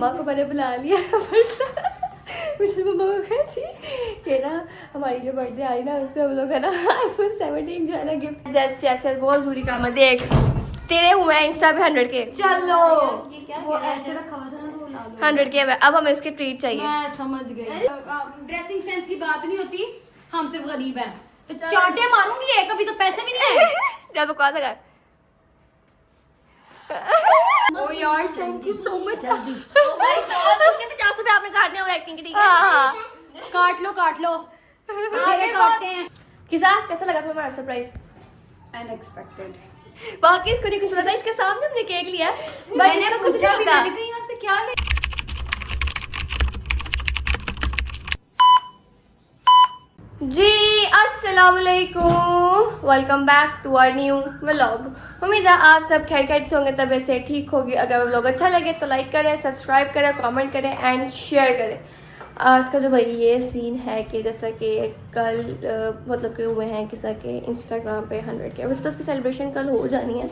माँ को मैंने बुला लिया मुझे मम्मा को कहती कि ना हमारी जो बर्थडे आई ना उसमें हम लोग है ना iPhone 17 जो है ना गिफ्ट जैसे बहुत जरूरी काम है। देख तेरे हुए हैं इंस्टा पे 100 के। चलो ये क्या वो ऐसे रखा हुआ था ना तो ला लो 100 के अब हमें उसकी ट्रीट चाहिए। मैं समझ गई। ड्रेसिंग सेंस की बात नहीं होती, हम सिर्फ गरीब हैं तो चांटे मारूंगी एक, अभी तो पैसे भी नहीं है। जब बकवास कर ओ यार thank you so much. Oh my God, इसके 50 रुपए आपने काटने हैं और एक्टिंग के। ठीक है हाँ काट लो आगे काटते हैं। किसा कैसा लगा तुम्हें हमारा सरप्राइज? अनएक्सपेक्टेड। बाकी इसको नहीं कुछ पता था, इसके सामने हमने केक लिया मैंने कुछ पूछा भी, नहीं मैंने कहा यहाँ से क्या ले। जी अस्सलाम वालेकुम, welcome back to our new vlog. उम्मीद है आप सब खैर से होंगे, तबीयत से ठीक होगी। अगर व्लॉग अच्छा लगे तो लाइक करें, सब्सक्राइब करें, कमेंट करें एंड शेयर करें। आज का जो भाई ये सीन है कि जैसा कि कल मतलब कि हुए हैं किसी के इंस्टाग्राम पे 100 के, वैसे तो उसकी सेलिब्रेशन कल हो जानी है,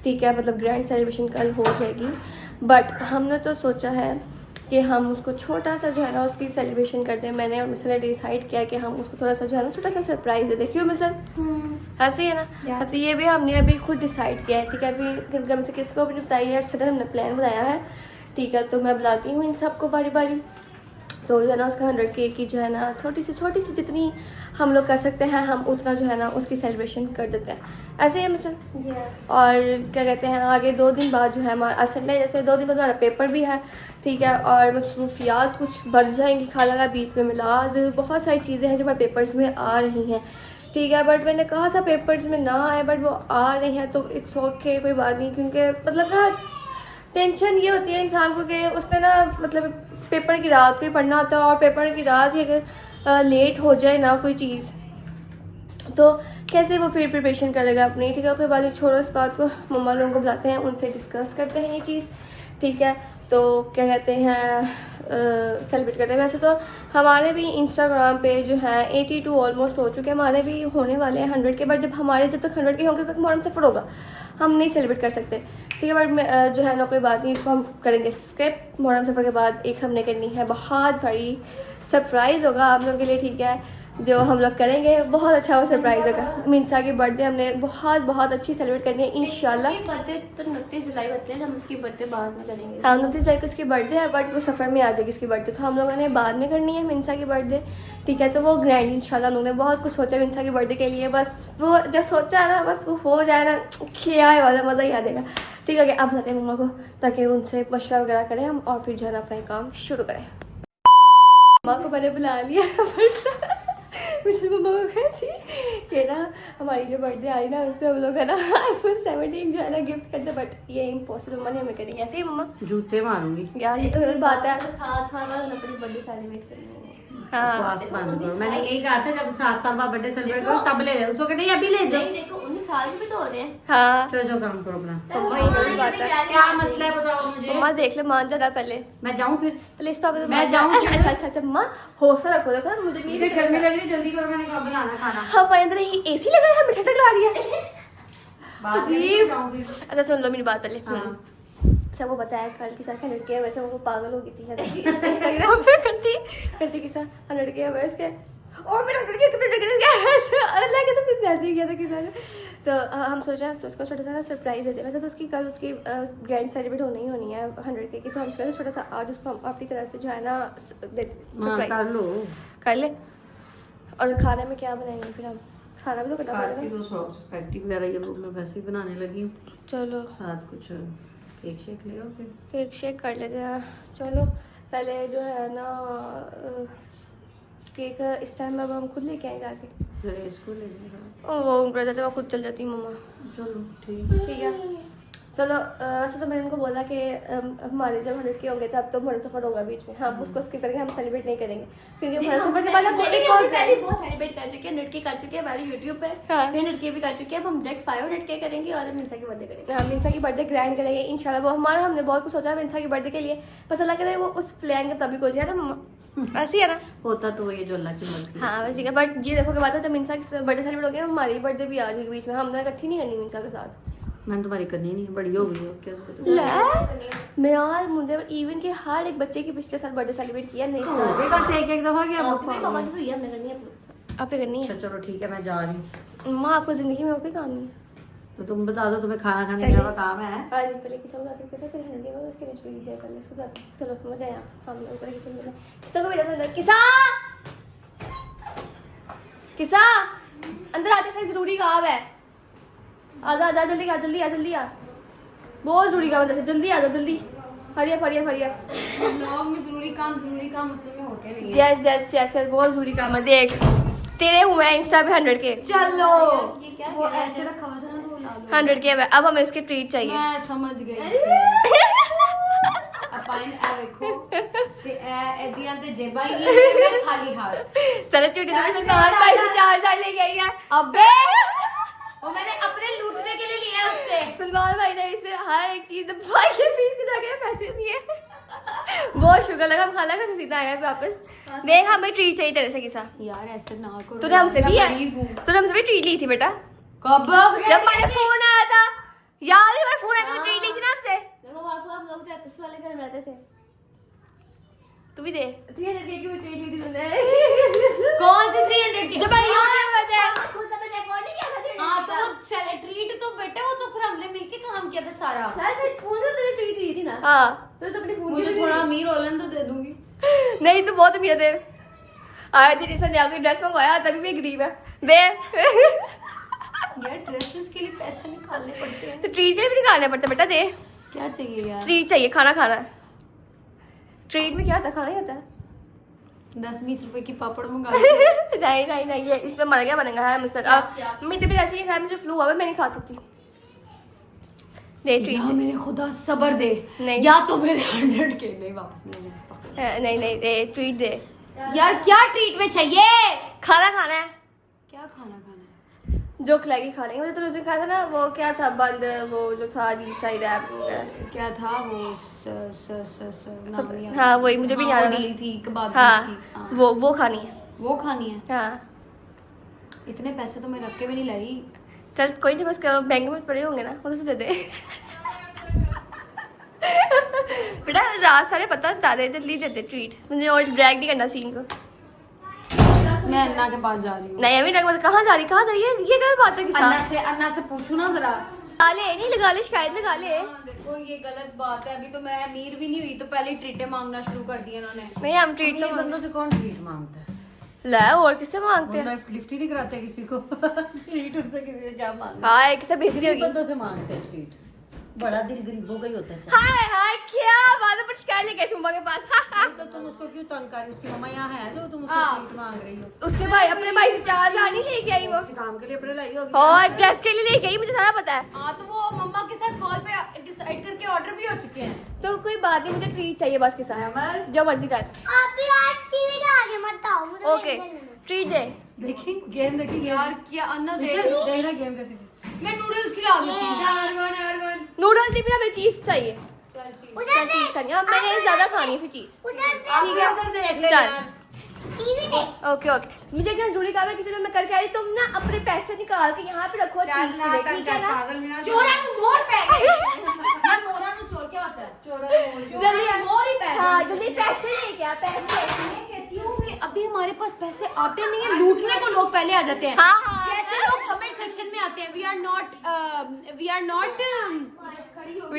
ठीक है, मतलब ग्रैंड सेलिब्रेशन कल हो जाएगी। बट हमने तो सोचा है कि हम उसको छोटा सा जो है ना उसकी सेलिब्रेशन करते हैं। मैंने और मिसल ने डिसाइड किया कि हम उसको थोड़ा सा जो है ना छोटा सा सरप्राइज दे दें। क्यों मिसल? ऐसे ही है ना। तो ये भी हमने अभी खुद डिसाइड किया है, ठीक है। अभी घर में से किसको भी नहीं बताइए यार, सडन हमने प्लान बनाया है, ठीक है। तो मैं बुलाती हूँ इन सबको बारी बारी। तो जो है ना उसका 100 के की जो है ना छोटी सी जितनी हम लोग कर सकते हैं हम उतना जो है ना उसकी सेलिब्रेशन कर देते हैं। ऐसे ही है मिसल। और क्या कहते हैं आगे 2 दिन बाद जो है हमारा संडे, जैसे 2 दिन बाद हमारा पेपर भी है, ठीक है। और मसरूफियात कुछ बढ़ जाएंगी, खाला का बीच में मिलाद, बहुत सारी चीज़ें हैं जो हमारे पेपर्स में आ रही हैं, ठीक है। बट मैंने कहा था पेपर्स में ना आए, बट वो आ रही हैं तो इट्स ओके, कोई बात नहीं। क्योंकि मतलब ना टेंशन ये होती है इंसान को कि उसने ना मतलब पेपर की रात को ही पढ़ना होता है, और पेपर की रात ही अगर लेट हो जाए ना कोई चीज़ तो कैसे वो फिर प्रिपरेशन करेगा अपनी, ठीक है। उसके बाद छोड़ो इस बात को, मम्मा लोगों को बुलाते हैं, उनसे डिस्कस करते हैं ये चीज़, ठीक है। तो क्या कहते हैं सेलिब्रेट करते हैं। वैसे तो हमारे भी इंस्टाग्राम पे जो है 82 ऑलमोस्ट हो चुके हैं, हमारे भी होने वाले हैं 100 के। बट जब तक 100 के होंगे तब तक मोहर्रम सफ़र होगा, हम नहीं सेलिब्रेट कर सकते, ठीक है। बट जो है ना कोई बात नहीं, इसको हम करेंगे स्किप। मोहर्रम सफ़र के बाद एक हमने करनी है बहुत बड़ी सरप्राइज़ होगा आप लोगों के लिए, ठीक है, जो हम लोग करेंगे। बहुत अच्छा वो सरप्राइज़ होगा। मिंसा की बर्थडे हमने बहुत अच्छी सेलिब्रेट करनी है इंशाल्लाह। बर्थडे तो 29 जुलाई होते हैं, हम उसकी बर्थडे बाद में करेंगे। हाँ 29 जुलाई को उसकी बर्थडे है, बट वो सफ़र में आ जाएगी इसकी बर्थडे, तो हम लोगों ने बाद में करनी है मिंसा की बर्थडे, ठीक है। तो वो ग्रैंड इंशाल्लाह उन्होंने बहुत कुछ सोचा मिंसा की बर्थडे के लिए, बस वो जब सोचा है ना बस वो हो जाए ना, खिया वाला मज़ा ही आ जाएगा, ठीक है। अब लाते हैं मम्मा को ताकि उनसे मशवरा वगैरह करें हम, और फिर जो है ना अपना काम शुरू करें। मम्मा को मैंने बुला लिया मुझे मम्मा को कहती कि ना हमारी जो बर्थडे आई ना उसमें हम लोग है ना iPhone 17 जो है ना गिफ्ट करते, बट ये इम्पॉसिबल मम्मा नहीं हमें करेंगे। ऐसे ही मम्मा जूते मारूंगी यार, ये तो गलत बात है। साथ अपनी बर्थडे सेलिब्रेट करेंगे। हाँ बंद करो। मैंने यही कहा था जब 7 साल बाद बर्थडे सेलिब्रेट करो तब ले उसको कहते नहीं अभी ले दो। नहीं देखो 19 साल के भी तो हो रहे हैं। हाँ जो काम करो अपना। मम्मा ये गलत बात है। क्या मसला है बताओ मुझे। मम्मा देख ले, मान जा पहले, मैं जाऊँ फिर प्लीज पापा तो मैं मान जा। जाऊँ फिर? अच्छा मम्मा हौसला रखो, देखो मुझे भी मुझे गर्मी लग रही है, जल्दी करो, मैंने कहा बनाना खाना। हमारे अंदर एसी लगा है, हमें ठंडक लगा रही है। बात अजीब। जाऊँ फिर। अच्छा सुन लो मेरी बात पहले। हाँ। सबको बताया कल की साथ 100 के वैसे वो पागल हो गई थी इंस्टाग्राम पे करती के साथ 100 के वैसे के, और मेरा 100 के अल्लाह के सब ऐसे ही किया था किसी ने। तो हम सोचा तो उसको छोटा सा सरप्राइज देते। वैसे तो उसकी कल उसकी ग्रैंड सेलिब्रेट होनी है 100 के की, तो हम सोचा छोटा सा आज उसको हम अपनी तरह से जो है ना सरप्राइज कर लो कर ले। और खाने में क्या बनाएंगे फिर हम? खाना भी तो करना खाती पड़ेगा। तो सॉस पैटी वगैरह ये वो मैं वैसे ही बनाने लगी हूँ, चलो साथ कुछ केक शेक ले आओ फिर। केक शेक कर लेते हैं। चलो पहले जो है ना केक इस टाइम अब हम खुद लेके आए जाके। जरा इसको ले लेना। ओ उनको जाते मैं खुद चल जाती हूँ मम्मा, चलो ठीक। ठीक है। चलो वैसे तो मैंने उनको बोला कि हमारे जब 100 के होंगे तब तो मोहर्रम सफ़र होगा बीच में, हम उसको स्किप करेंगे, हम सेलिब्रेट नहीं करेंगे क्योंकि मोहर्रम सफ़र के बाद हम एक और पहले बहुत सेलिब्रेट कर चुके हैं, 100 के कर चुके हैं पहले YouTube पे, हाँ। फिर 100 के भी कर चुके हैं। अब हम डायरेक्ट 500 के करेंगे और मिंसा की बर्थडे करेंगे। मिंसा की बर्थडे ग्रैंड करेंगे इंशाल्लाह। वो हमारा हमने बहुत कुछ सोचा है मिंसा की बर्थडे के लिए, बस अल्लाह करे वो उस प्लान का तभी कुछ है ना मम्मा, ऐसी है ना। होता तो ये जो अल्लाह की मर्जी। हाँ वैसे है, बट ये देखो के बात है जब मिंसा की बर्थडे सेलिब्रेट हो गया हमारी बर्थडे भी आ जाएगी बीच में, हमने इकट्ठी नहीं करनी मिंसा के साथ। मैंने तुम्हारी करनी नहीं, बड़ी हो गई हो क्या उसको तो। ले मेरा मुझे इवन के हर एक बच्चे के पिछले साल बर्थडे सेलिब्रेट किया नहीं बस एक दफा क्या पापा की भैया हमने करनी है आपने करनी है। अच्छा चलो ठीक है, मैं जा रही हूँ। माँ आपको जिंदगी में और कोई काम नहीं है। तो तुम बता दो, तुम्हें खाना खाने के अलावा काम है? आज पहले किसी को बुलाते कहते थे 100 के उसके बीच में दिया कर ले उसको बुलाते चलो मजा आया हम लोग ऊपर किसी को किसी को भेजा अंदर किसा किसा अंदर आते सही जरूरी काम है। आजा आजा जल्दी आ जल्दी आ जल्दी आ बहुत जरूरी काम है जल्दी आ जा जल्दी हरिया हरिया हरिया ब्लॉग में जरूरी काम असल में होते नहीं है। यस यस यस बहुत जरूरी काम है। देख तेरे हुए हैं इंस्टा पे 100 के चलो ये क्या वो ऐसे रखा हुआ था ना तो ला लो। 100 के अब हमें उसके ट्रीट चाहिए। मैं समझ गई अपन ए देखो ते एदियां ते जेबा ही नहीं है, मैं खाली हाथ। चलो चुटी तुम्हें सरकार भाई से 4000 लेके आई है। अबे वो मैंने अपने लूटने के लिए लिया है उससे। सुनवार भाई ने इसे हर एक चीज भाई के फीस के जाके पैसे दिए। बहुत शुक्र लगा हम खाला खाने सीधा आया वापस। देख हमें ट्रीट चाहिए तेरे से किसा यार ऐसे ना करो। तूने हमसे भी मैं गरीब हूँ। तूने हमसे भी ट्रीट ली थी बेटा कब जब मेरा फोन आया था यार ही मेरा फोन आया था ट्रीट ली थी ना हमसे जब हम लोग थे वाले घर में रहते थे। तू भी दे 300 की ट्रीट ली थी तूने। कौन सी 300 की जो मैंने यूट्यूब में थे खुद से रिकॉर्ड नहीं किया था। हाँ तो वो ट्रीट तो बेटे वो तो फिर हमने मिलके काम किया था सारा। शायद फोन से तुझे ट्रीट ली थी ना। हां तो अपने फोन मुझे थोड़ा अमीर होलन तो दे दूंगी। नहीं तो बहुत अमीर थे। आया तेरे से नया कोई ड्रेस मंगवाया तभी भी गरीब है दे। यार ड्रेसेस के लिए पैसे निकालने पड़ते हैं। तो ट्रीट के भी निकालना पड़ता बेटा दे। क्या चाहिए यार? ट्रीट चाहिए खाना खाना। ट्रीट में क्या आता खाना ही आता है। 10-20 रुपए की पापड़ मंगा नहीं नहीं नहीं ये इसमें मर गया बनेगा है मिस्टर। अब मेरी तबीयत ऐसी नहीं है मुझे फ्लू हुआ है मैं नहीं खा सकती। दे ट्रीट या मेरे खुदा सब्र दे। नहीं। या तो मेरे 100 के नहीं वापस नहीं दे। नहीं नहीं दे ट्रीट दे। यार क्या ट्रीट में चाहिए? खाना खाना है क्या खाना खाना है? जो खिलाएगी खा लेंगे। मुझे तो उस दिन खाया था ना वो क्या था बंद वो जो था अजीब सा ही रैप। क्या था वो नाम नहीं हाँ वही मुझे भी नहीं हाँ, याद वो आ डील थी कबाब हाँ की। हाँ। वो खानी है। वो खानी है। हाँ इतने पैसे तो मैं रख के भी नहीं लाई। चल कोई नहीं बस बैंक में पड़े होंगे ना उधर से दे दे। बेटा रात सारे पता बता दे जल्दी दे दे ट्रीट मुझे और ड्रैग नहीं करना सीन को। मैं अन्ना के पास जा रही हूँ। नहीं अभी तक कहाँ जा रही है ये गलत बात है किसान। अन्ना से पूछू ना जरा। लगा ले नहीं लगा ले शिकायत लगा ले। हाँ, देखो ये गलत बात है। अभी तो मैं अमीर भी नहीं हुई तो पहले ही ट्रीटें मांगना शुरू कर दिए इन्होंने। नहीं हम ट्रीट तो बंदों से कौन ट्रीट मांगता है? ला और किससे मांगते हैं। लिफ्ट ही नहीं कराते किसी को। ट्रीट उनसे किसी से क्या मांगते? हाँ किससे बेइज्जती होगी। बंदों से मांगते हैं ट्रीट। बड़ा दिल गरीबों का ही होता है। हाय हाय क्या बात है पर शिकायत लेके सुम्मा के पास। तो तुम उसको क्यों तंग कर रही हो? उसकी मम्मा यहाँ है जो तुम उससे ट्रीट मांग रही हो। उसके भाई अपने भाई से 4000 नहीं लेके आई वो किसी काम के लिए अपने लाई होगी। और ड्रेस के लिए लेके आई मुझे सारा पता है। हाँ तो वो मम्मा के साथ कॉल पे डिसाइड करके ऑर्डर भी हो चुके हैं। तो कोई बात नहीं मुझे ट्रीट चाहिए बस के साथ अमल, जो मर्जी कर। आप यार टीवी के आगे मत आओ मुझे ओके ट्रीट दे। देखी गेम देखी यार क्या अन्ना दे देखना गेम कैसे। मैं नूडल्स खिला दूंगी। यार नूडल्स ही फिर हमें चीज चाहिए। चल ठीक। क्या चीज खानी है मैंने ज्यादा खानी है फिर चीज। उधर ठीक है उधर देख ले चल। यार। टीवी देख ओके ओके मुझे क्या जरूरी काम है किसी ने मैं करके आ रही तुम ना अपने पैसे निकाल के यहाँ पे रखो क्या चीज के लिए ठीक है ना। पागल मीना चोरा नु मोर पै गए। मैं मोरा नु चोर क्या होता है? जल्दी मोर ही पै हाँ गए। जल्दी पैसे लेके आ पैसे। मैं कहती हूँ कि अभी हमारे पास पैसे आते नहीं है। लूटने को लोग पहले आ जाते हैं। हाँ, हाँ। जैसे लोग कमेंट सेक्शन में आते हैं we are not we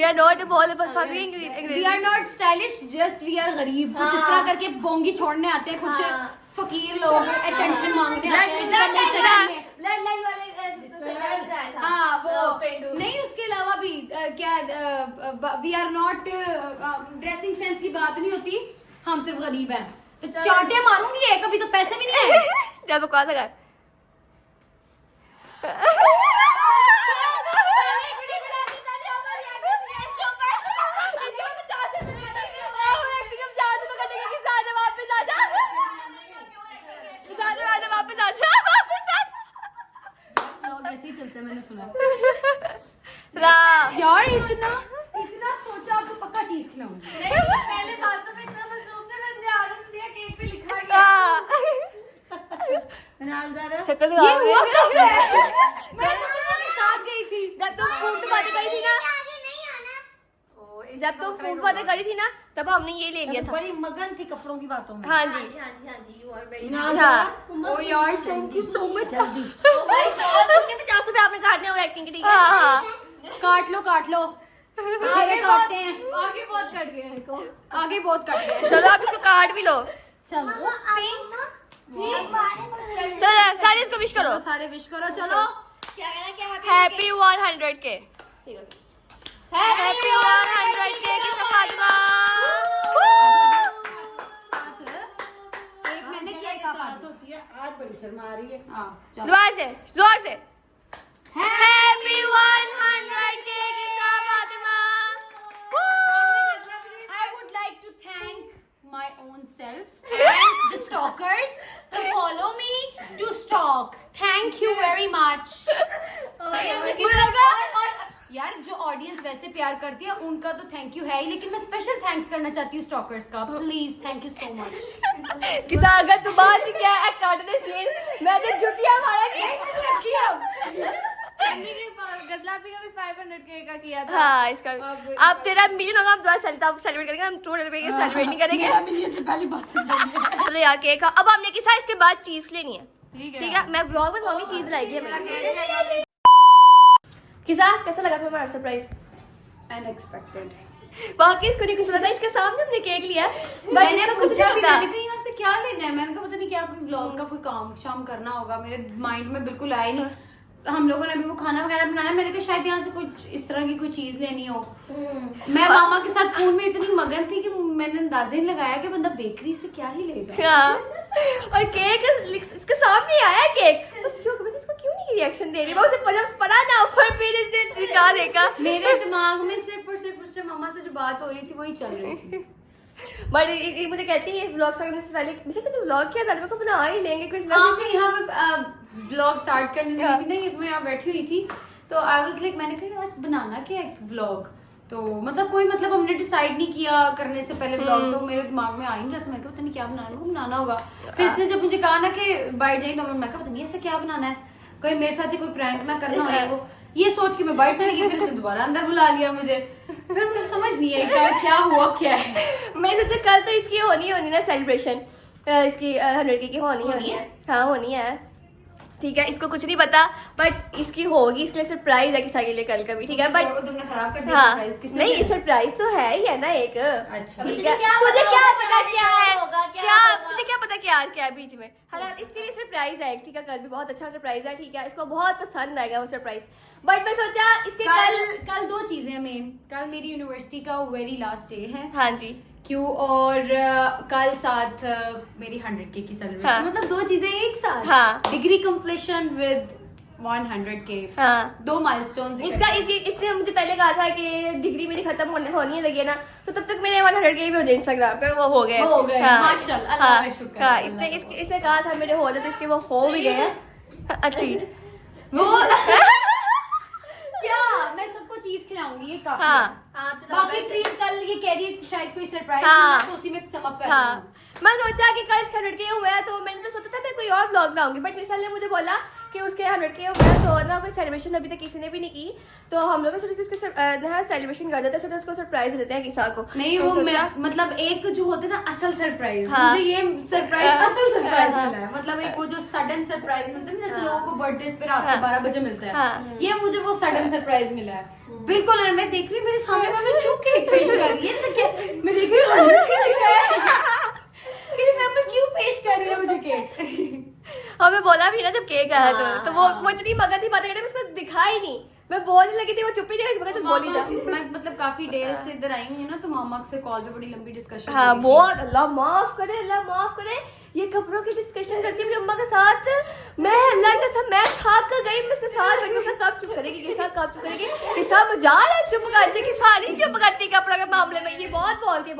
are not बोल बस फंस गई we Angrezi. Are not stylish just we are गरीब। कुछ इस तरह करके बोंगी छोड़ने आते हैं। कुछ हाँ। फकीर लोग अटेंशन मांगने आते हैं comment section में। लड़ाई वाले हाँ वो पेंडू। नहीं उसके अलावा भी क्या we are not dressing sense की बात नहीं होती। हम सिर्फ गरीब हैं तो चांटे मारूंगी एक। अभी तो पैसे भी नहीं है। जब बकवास कर लोग ऐसे ही चलते हैं मैंने सुना। ला यार इतना सोचा आप तो पक्का चीज खिलाऊंगी। पहले बातों में इतना मसरूफ थे मैंने आदत दिया केक पे लिखा गया नाल जा रहा है। शक्ल ये हुआ कब है? मैं तो तुम्हारे साथ गई थी। जब तुम फूट मारी वादे करी थी ना, जब तुम फूड वादे करी थी ना, तब हमने ये ले लिया था। बड़ी मगन थी कपड़ों की बातों में। हाँ जी हाँ ओ यार थैंक यू सो मच। जल्दी इसके 50 रुपए आपने काटने और एक्टिंग के, ठीक है? हाँ काट लो आगे काटते हैं, आगे बहुत कट गया है को। आगे बहुत काट गए। चलो आप इसको काट भी लो। चलो चलो सारे इसको विश करो। सारे विश करो। चलो हैप्पी 100 के, हैप्पी 100 के फातिमा। एक मैंने किया एक आप साथ होती है। आज बड़ी शर्मा आ रही है। हाँ चलो। दोबारा से जोर से, हैप्पी 100 के Fatima. I would like to thank my own self and the stalkers to follow me to stalk. Thank you very much. और यार जो ऑडियंस वैसे प्यार करती है उनका तो थैंक यू है ही, लेकिन मैं स्पेशल थैंक्स करना चाहती हूँ स्टॉकर्स का। Please thank you so much. किसा अगर तू बात ही क्या है काट दे सीन, मैं तो जुतिया मारा की। गजलापी का भी 500 के का किया था। हाँ इसका अब तेरा मिलियन होगा, हम दोबारा सेलिब्रेट करेंगे, हम 200 रुपए के सेलिब्रेट नहीं करेंगे। मेरा मिलियन से पहले बस हो जाएगा। चलो यार केक अब हमने किसा इसके बाद चीज लेनी है, ठीक ठीक है? मैं व्लॉग में थोड़ी चीज लाएगी हमें। किसा कैसा लगा तुम्हें हमारा सरप्राइज? अनएक्सपेक्टेड। बाकी इसको नहीं कुछ पता था, इसके सामने हमने केक लिया, मैंने तो पूछा भी, मैंने कहा यहाँ से क्या लेना है, मैंने कहा पता नहीं क्या कोई ब्लॉग का कोई काम शाम करना होगा, मेरे माइंड में बिल्कुल आया नहीं। हम लोगों ने अभी वो खाना वगैरह बनाया, मैंने कहा शायद यहाँ से कुछ इस तरह की कोई चीज लेनी हो। मैं मामा के साथ फोन में इतनी मगन थी कि मैंने अंदाजा ही लगाया कि बंदा बेकरी से क्या ही लेगा। हाँ और केक इसके सामने आया केक, उसको क्यों नहीं रिएक्शन दे रही, वो उसे पता ना ऊपर फिर इसने दिखा देगा। मेरे दिमाग में सिर्फ और सिर्फ मामा से जो बात हो रही थी वही चल रही थी। बट मुझे कहती है व्लॉग स्टार्ट करने से पहले मुझे तो व्लॉग किया मैंने को बना ही लेंगे कुछ हाँ मैं यहाँ पे व्लॉग स्टार्ट करने लगी थी ना, ये मैं यहाँ बैठी हुई थी तो आई वाज लाइक मैंने कहा आज बनाना क्या है व्लॉग, तो मतलब कोई मतलब हमने डिसाइड नहीं किया करने से पहले व्लॉग, तो मेरे दिमाग में आ ही नहीं रहा था। मैं कहा पता नहीं क्या बनाना होगा। फिर इसने जब मुझे कहा ना कि बैठ जाए, तो मैं कहा पता नहीं ऐसा क्या बनाना है, कोई मेरे साथ ही कोई प्रैंक ना करना है वो, ये सोच के मैं बैठ चली गई। फिर इसने दोबारा अंदर बुला लिया मुझे, फिर मुझे समझ नहीं आई क्या हुआ क्या है। मैं सोचा कल तो इसकी होनी ना सेलिब्रेशन, इसकी 100 की होनी है। हाँ होनी है, ठीक है? इसको कुछ नहीं पता बट इसकी होगी, इसके लिए सरप्राइज है किसी के लिए कल कभी, ठीक है? बट तुमने खराब कर दिया हाँ सरप्राइज। किसने नहीं सरप्राइज तो है ही है ना एक। अच्छा ठीक है, मुझे क्या पता क्या है, क्या मुझे क्या पता क्या है बीच में। हालांकि इसके लिए सरप्राइज है, ठीक है? कल भी बहुत अच्छा सरप्राइज है, ठीक है? इसको बहुत पसंद आएगा वो सरप्राइज। बट मैं सोचा इसके कल दो चीजें मेन, कल मेरी यूनिवर्सिटी का वेरी लास्ट डे है। हाँ जी क्यों, और कल साथ मेरी 100K की सेलिब्रेशन, हाँ। मतलब दो चीजें एक साथ। हाँ। डिग्री कंप्लीशन विद 100K, हाँ। दो माइलस्टोन्स। इसने मुझे पहले कहा था कि डिग्री मेरी खत्म होनी लगी है ना, तो तब तक मेरे 100K भी हो जाए इंस्टाग्राम पर, वो हो गए। हाँ, माशाल्लाह, अल्लाह हाँ, का शुक्र। हाँ, इसने कहा था मेरे हो जाए, तो इसके वो हो भी गए हैं। ट्रीट वो क्या मैं सबको चीज खिलाऊंगी, ये काफी हाँ। है। बाकी ट्रीट कल ये कह रही है शायद कोई सरप्राइज, हाँ। तो उसी में समअप कर हाँ दूंगी। मैं सोचा कि कल 100K हुआ है, तो मैंने तो सोचा था मैं कोई और व्लॉग लाऊंगी, बट मिसाल ने मुझे बोला कि उसके 100K हो गया, तो ना कोई सेलिब्रेशन अभी तक किसी ने भी नहीं की, तो हम लोग सोचे उसको सेलिब्रेशन कर देते हैं, उसको सरप्राइज देते हैं किसा को। नहीं तो वो मैं मतलब एक जो होता है ना असल सरप्राइज, हाँ। मुझे ये सरप्राइज असल सरप्राइज हाँ। मिला है। मतलब एक वो जो सडन सरप्राइज मिलता है ना, जैसे हाँ। लोगों को बर्थडे पे रात को हाँ। 12 बजे मिलता है, हाँ। ये मुझे वो सडन सरप्राइज मिला है। बिल्कुल, और मैं देख रही हूँ मेरे सामने मम्मी क्यों केक पेश कर रही है, ऐसा क्या मैं देख रही हूँ क्यों पेश कर रही है मुझे केक। हमें बोला भी ना जब केक आया हाँ, तो वो इतनी मगन थी बात करने में, उसको दिखा ही नहीं। मैं बोलने लगी थी, वो चुप ही नहीं, मगर बोली था। मैं मतलब काफी देर से इधर आई हूँ ना, तो मामा से कॉल पे बड़ी लंबी डिस्कशन। हाँ बहुत, अल्लाह माफ करे, ये कपड़ों की डिस्कशन करती है मेरी अम्मा के साथ। मैं अल्लाह के साथ मैं थक गई, मैं उसके साथ बैठी हूँ, कब चुप करेगी कब चुप करेगी, किसा मजाल है चुप कर, किसा नहीं चुप करती कपड़ों के मामले में। ये बहुत बोलती है,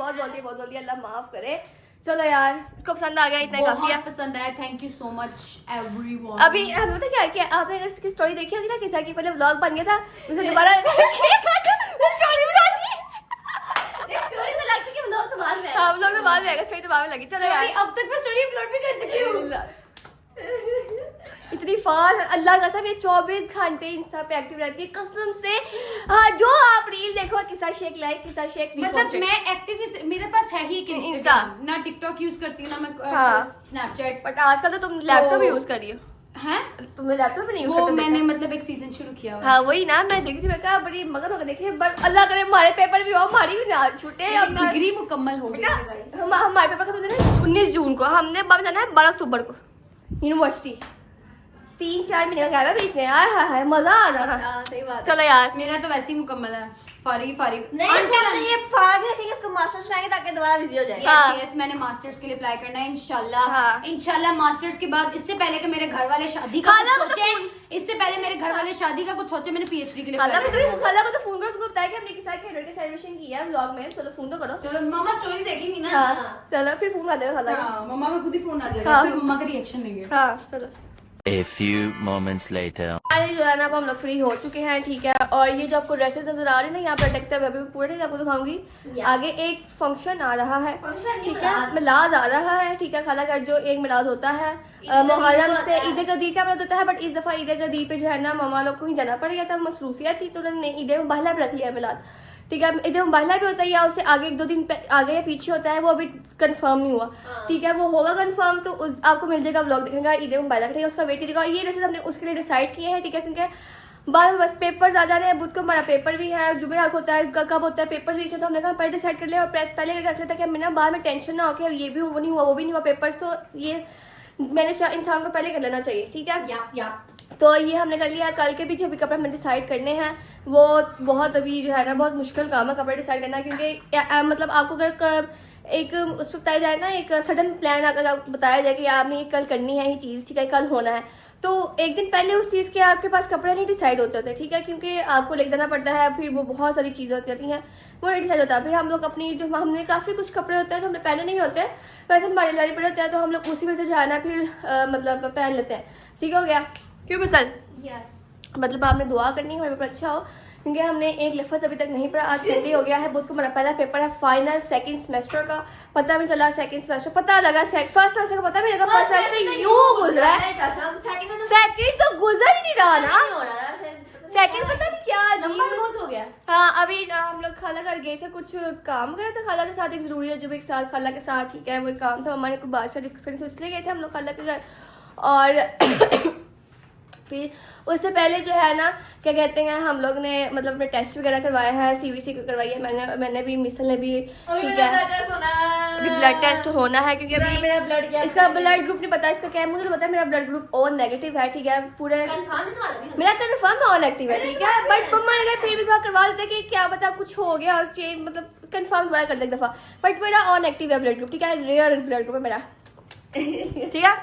अल्लाह माफ करे। चलो यार, इसको पसंद आ गया, इतना काफी है। पसंद आया, thank you so much everyone. अभी हमें पता क्या किया, आपने अगर इसकी स्टोरी देखी होगी ना, किसा की पहले व्लॉग बन गया था, उसे दोबारा स्टोरी बना दी। स्टोरी तो लगती कि व्लॉग तो बाद में, हाँ व्लॉग तो बाद में आएगा, स्टोरी तो बाद में लगी। चलो यार, अब तक मैं स्टोरी अपलोड भी कर चुकी हूँ। इतनी फास्ट, अल्लाह का सब, ये 24 घंटे इंस्टा पे एक्टिव रहती है कसम से। जो आप रील देखो, किसा शेख लाइक, किसा शेख मतलब मैं एक्टिव, मेरे पास है ही एक Insta। इंस्टाग्राम, ना टिकटॉक यूज करती हूँ ना मैं हाँ। स्नैपचैट। बट आजकल तो तुम लैपटॉप यूज कर रही हो, हैं तुमने लैपटॉप भी नहीं यूज वो करते? मैंने मतलब एक सीजन शुरू किया हुआ है। हाँ वही ना, मैं देखी थी, मैं कहा बड़ी मगर होकर देखी, बट अल्लाह करे हमारे पेपर भी हो, हमारी भी ना छूटे। मेरी डिग्री मुकम्मल हो गई है गाइस। हमारे पेपर खत्म होते हैं 19 जून को, हमने बाद जाना है 12 अक्टूबर को यूनिवर्सिटी। 3-4 महीने का गैप है बीच में, हाय मजा आ जाना। सही बात चलो यार, मेरा तो वैसे ही मुकम्मल है, फारिग नहीं ये फाड़ रखेंगे, इसको मास्टर्स में आएंगे ताकि दोबारा बिजी हो जाए। हाँ। यस, मैंने मास्टर्स के लिए अप्लाई करना है इंशाल्लाह। हाँ। इंशाल्लाह मास्टर्स के बाद, इससे पहले कि मेरे घर वाले शादी का खाला कुछ को तो सोचे, इससे पहले मेरे घर वाले शादी का कुछ सोचे, मैंने पीएचडी के लिए खाला apply को करना तो खाला को तो फोन करो, तुमको बताया कि हमने किसी के के सेलिब्रेशन किया है व्लॉग में। चलो फोन तो करो। है। चलो मम्मा स्टोरी देखेंगी ना। हाँ चलो फिर फोन आ जाएगा खाला का। हाँ, मम्मा का खुद ही फोन आ जाएगा, हाँ। फिर मम्मा का रिएक्शन लेंगे। हाँ चलो। A few moments later. अरे जो है ना, अब हम लोग फ्री हो चुके हैं, ठीक है। और ये जो आपको ड्रेसेस नजर आ रही है ना, यहाँ पर अटकते हुए, अभी पूरे ठीक आपको दिखाऊंगी। आगे एक फंक्शन आ रहा है, ठीक है, मिलाद आ रहा है, ठीक है। खाला घर जो एक मिलाद होता है मुहर्रम से ईद गदीर का मिलाद होता है, बट इस दफा ईद गदीर पे जो है ना मामा लोग को ही जाना पड़ गया था, मसरूफियत थी, तो उन्होंने ईद मुबाहला पे रख लिया मिलाद, ठीक है। ईद मुबाहला भी होता है या उससे आगे 1-2 दिन आगे या पीछे होता है, वो अभी कंफर्म नहीं हुआ, ठीक है। वो होगा कंफर्म तो आपको मिल जाएगा, व्लॉग देखेगा ईद मुबाहला का, ठीक है, उसका वेट कीजिएगा। और ये ड्रेसेस हमने उसके लिए डिसाइड किए हैं, ठीक है, क्योंकि बाद में बस पेपर्स आ जा रहे हैं, बुध को हमारा पेपर भी है, जुमेरात होता है, कब होता है पेपर भी, तो हमने कहा पहले डिसाइड कर लिया और प्रेस पहले रख लिया, ताकि हमें ना बाद में टेंशन ना हो कि ये भी वो नहीं हुआ, वो भी नहीं हुआ पेपर्स, तो ये मैंने इंसान को पहले कर लेना चाहिए, ठीक है। तो ये हमने कर लिया। कल के भी जो भी कपड़े हमें डिसाइड करने हैं, वो बहुत अभी जो है ना बहुत मुश्किल काम है कपड़े डिसाइड करना, क्योंकि मतलब आपको अगर एक उस पर बताया जाए ना, एक सडन प्लान अगर आपको बताया जाए कि आपने ये कल करनी है ये चीज़, ठीक है, कल होना है, तो एक दिन पहले उस चीज़ के आपके पास कपड़े नहीं डिसाइड होते होते, ठीक है, क्योंकि आपको ले जाना पड़ता है, फिर वो बहुत सारी चीज़ें होती जाती हैं, वो नहीं डिसाइड होता। फिर हम लोग अपनी जो हमने काफ़ी कुछ कपड़े होते हैं जो हमने पहने नहीं होते, वैसे हमारे लाने पड़े होते हैं, तो हम लोग उसी में से जो है ना फिर मतलब पहन लेते हैं, ठीक हो गया। क्यों मिसल? मतलब आपने दुआ करनी है हमारे पेपर अच्छा हो, क्योंकि हमने एक लफ्ज़ अभी तक नहीं पढ़ा। आज संडे हो गया है, बुध को हमारा पहला पेपर है फाइनल सेकंड सेमेस्टर का। पता भी चला सेकंड सेमेस्टर, पता लगा फर्स्ट सेमेस्टर का पता भी लगा, फर्स्ट सेमेस्टर यूं गुजरा है, सेकंड तो गुजर ही नहीं रहा ना, सेकंड पता नहीं क्या अजीब हो गया। हाँ अभी हम लोग खाला घर गए थे, कुछ काम कर रहे थे खाला के साथ, एक जरूरी है जब एक साथ खाला के साथ, ठीक है, वो एक काम था, हमारे को बात से डिस्कस करनी थी, इसलिए गए थे हम लोग खाला के घर। और फिर उससे पहले जो है ना क्या कहते हैं, हम लोग ने मतलब अपने टेस्ट वगैरह करवाए हैं, सीवीसी करवाई है मैंने भी, मिसल ने भी, ठीक है। अभी ब्लड टेस्ट होना है, क्योंकि अभी मेरा ब्लड क्या इसका ब्लड ग्रुप नहीं पता, इसका क्या है मुझे तो पता है, मेरा ब्लड ग्रुप ओ नेगेटिव है, ठीक है, पूरे मेरा कन्फर्म ऑन एक्टिव है, ठीक है, बट मम्मा ने फिर भी थोड़ा करवा देते कि क्या पता कुछ हो गया और चेंज मतलब कंफर्म दोबारा कर दे एक दफा, बट मेरा ऑन एक्टिव है ब्लड ग्रुप, ठीक है, रेयर ब्लड ग्रुप है मेरा, ठीक है।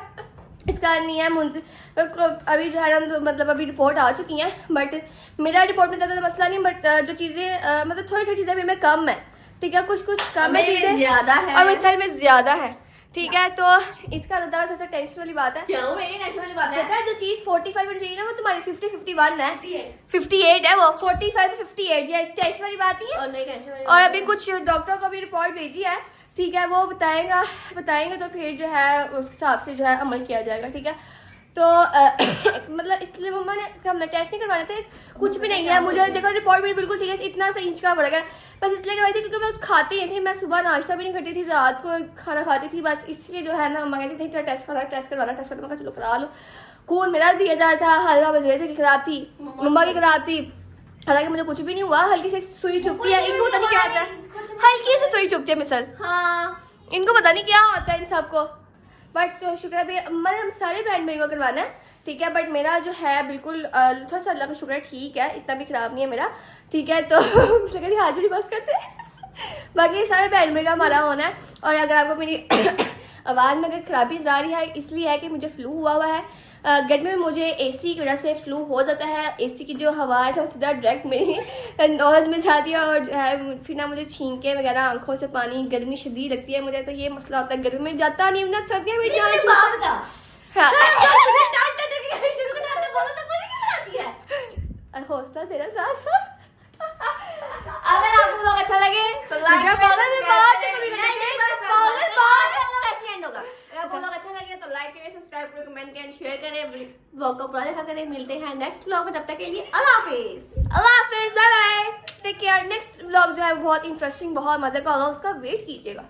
इसका नहीं है अभी जो है ना मतलब अभी रिपोर्ट आ चुकी है, बट मेरा रिपोर्ट में ज़्यादा मसला नहीं, बट जो चीज़ें मतलब थोड़ी थोड़ी चीज़ें मेरे में कम है, ठीक है, कुछ कुछ कम है चीज़ें ज्यादा है और मिसाइल में ज़्यादा है, ठीक है। तो इसका ज़्यादा सबसे टेंशन वाली बात है, क्यों मेरी टेंशन वाली बात पता है। है जो चीज़ 45 होनी चाहिए ना, वो तुम्हारी 50-51 है, 58 है, वो 45-58, ये टेंशन वाली बात नहीं है। और नहीं टेंशन वाली और अभी कुछ डॉक्टरों को भी रिपोर्ट भेजी है, ठीक है, वो बताएंगे तो फिर जो है उस हिसाब से जो है अमल किया जाएगा, ठीक है। तो मतलब इसलिए मम्मा ने हमने टेस्ट नहीं करवाने थे, कुछ भी नहीं है, मुझे देखो रिपोर्ट भी बिल्कुल ठीक है, इतना सा इंच का पड़ गया, बस इसलिए करवाई थी क्योंकि मैं उस खाती नहीं थी, मैं सुबह नाश्ता भी नहीं करती थी, रात को खाना खाती थी, बस इसलिए जो है ना मम्मा कहती थी टेस्ट करवाना, चलो करा लो। खून मेरा दिया जा रहा था, हलवा वजह से खराब थी, मम्मा की खराब थी, हालांकि मुझे कुछ भी नहीं हुआ, हल्की से सुई चुभती है, इनको पता नहीं क्या होता है, हल्की से सुई चुभती है मिसल, हाँ इनको पता नहीं क्या होता है इन सबको, बट तो शुक्र है मतलब सारे बहन भाई को करवाना है, ठीक है, बट मेरा जो है बिल्कुल थोड़ा सा अल्लाह का शुक्र है ठीक है, इतना भी खराब नहीं है मेरा, ठीक है। तो हाजिरी बस करते हैं, बाकी सारे बहन भाई का हमारा होना है। और अगर आपको मेरी आवाज़ में अगर खराबी जा रही है, इसलिए है कि मुझे फ्लू हुआ है, गर्मी में मुझे एसी की वजह से फ्लू हो जाता है, एसी की जो हवा है वो सीधा डायरेक्ट मेरी नोज़ में जाती है, और जो है फिर ना मुझे छींके वगैरह, आंखों से पानी, गर्मी शदीद लगती है मुझे, तो ये मसला होता है, गर्मी में जाता नहीं ना, सर्दियों में जान छूटता हौसला तेरा साथ। अगर आपको ब्लॉग अच्छा लगे तो लाइक होगा। अगर आपको व्लॉग अच्छा लगे तो लाइक करें, सब्सक्राइब करें, कमेंट करें, शेयर करें, व्लॉग को पूरा देखा करें। मिलते हैं नेक्स्ट व्लॉग में, तब तक के लिए अल्लाह हाफिज, bye bye, take care. Next vlog जो है बहुत इंटरेस्टिंग, बहुत मजे का होगा, उसका वेट कीजिएगा।